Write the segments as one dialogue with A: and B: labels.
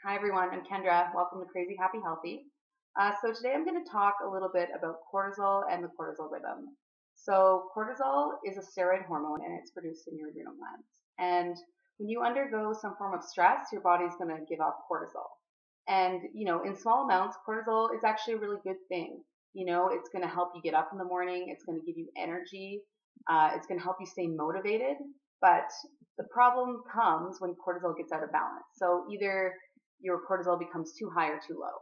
A: Hi everyone, I'm Kendra. Welcome to Crazy Happy Healthy. So today I'm going to talk a little bit about cortisol and the cortisol rhythm. So cortisol is a steroid hormone and it's produced in your adrenal glands. And when you undergo some form of stress, your body's going to give off cortisol. And in small amounts, cortisol is actually a really good thing. It's going to help you get up in the morning. It's going to give you energy. It's going to help you stay motivated. But the problem comes when cortisol gets out of balance. So either your cortisol becomes too high or too low.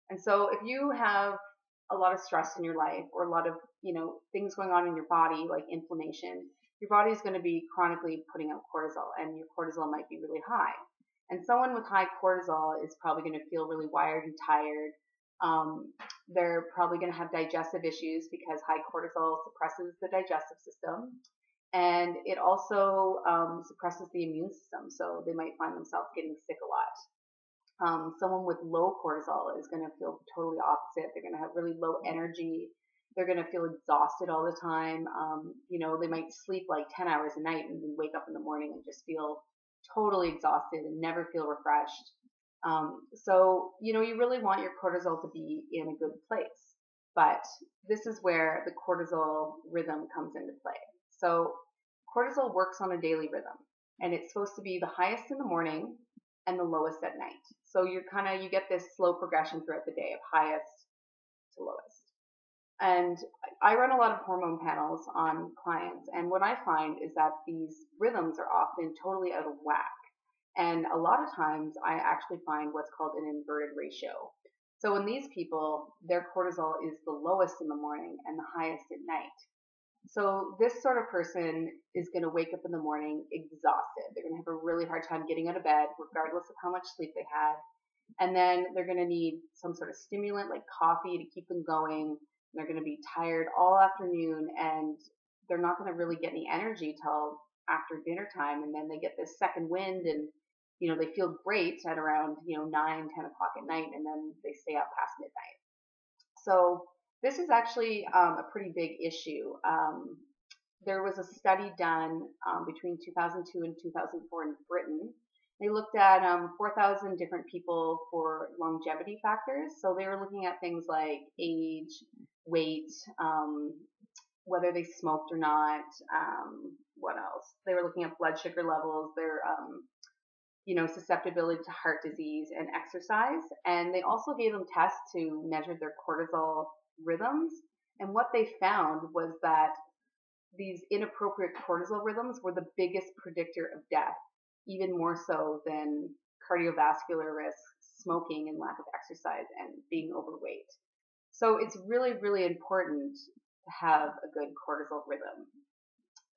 A: And so if you have a lot of stress in your life or a lot of, things going on in your body like inflammation, your body is going to be chronically putting out cortisol and your cortisol might be really high. And someone with high cortisol is probably going to feel really wired and tired. They're probably going to have digestive issues because high cortisol suppresses the digestive system. And it also suppresses the immune system. So they might find themselves getting sick a lot. Someone with low cortisol is going to feel totally opposite. They're going to have really low energy. They're going to feel exhausted all the time. They might sleep like 10 hours a night and then wake up in the morning and just feel totally exhausted and never feel refreshed. So you really want your cortisol to be in a good place. But this is where the cortisol rhythm comes into play. So cortisol works on a daily rhythm, and it's supposed to be the highest in the morning and the lowest at night. So you get this slow progression throughout the day of highest to lowest. And I run a lot of hormone panels on clients, and what I find is that these rhythms are often totally out of whack. And a lot of times I actually find what's called an inverted ratio. So in these people, their cortisol is the lowest in the morning and the highest at night. So this sort of person is going to wake up in the morning exhausted. They're going to have a really hard time getting out of bed, regardless of how much sleep they had. And then they're going to need some sort of stimulant like coffee to keep them going. They're going to be tired all afternoon, and they're not going to really get any energy till after dinner time. And then they get this second wind, and they feel great at around 9, 10 o'clock at night, and then they stay up past midnight. So this is actually a pretty big issue. There was a study done between 2002 and 2004 in Britain. They looked at 4,000 different people for longevity factors. So they were looking at things like age, weight, whether they smoked or not. What else? They were looking at blood sugar levels, their susceptibility to heart disease and exercise. And they also gave them tests to measure their cortisol rhythms. And what they found was that these inappropriate cortisol rhythms were the biggest predictor of death, even more so than cardiovascular risks, smoking, and lack of exercise, and being overweight. So it's really, really important to have a good cortisol rhythm.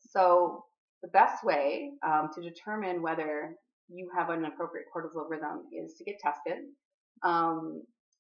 A: So the best way to determine whether you have an appropriate cortisol rhythm is to get tested.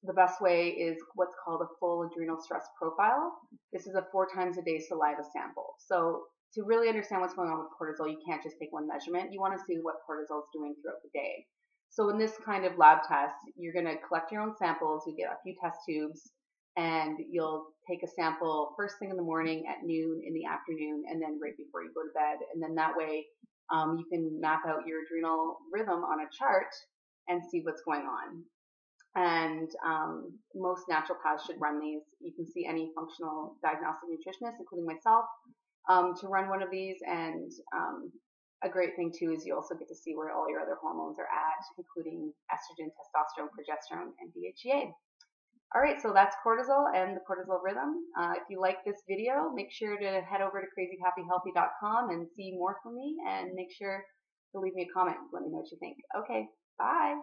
A: The best way is what's called a full adrenal stress profile. This is a 4 times a day saliva sample. So to really understand what's going on with cortisol, you can't just take one measurement. You want to see what cortisol is doing throughout the day. So in this kind of lab test, you're going to collect your own samples. You get a few test tubes, and you'll take a sample first thing in the morning, at noon, in the afternoon, and then right before you go to bed. And then that way you can map out your adrenal rhythm on a chart and see what's going on. And most naturopaths should run these. You can see any functional diagnostic nutritionist, including myself, to run one of these. And a great thing too is you also get to see where all your other hormones are at, including estrogen, testosterone, progesterone, and DHEA. All right, so that's cortisol and the cortisol rhythm. If you like this video, make sure to head over to crazyhappyhealthy.com and see more from me, and make sure to leave me a comment. Let me know what you think. Okay, bye.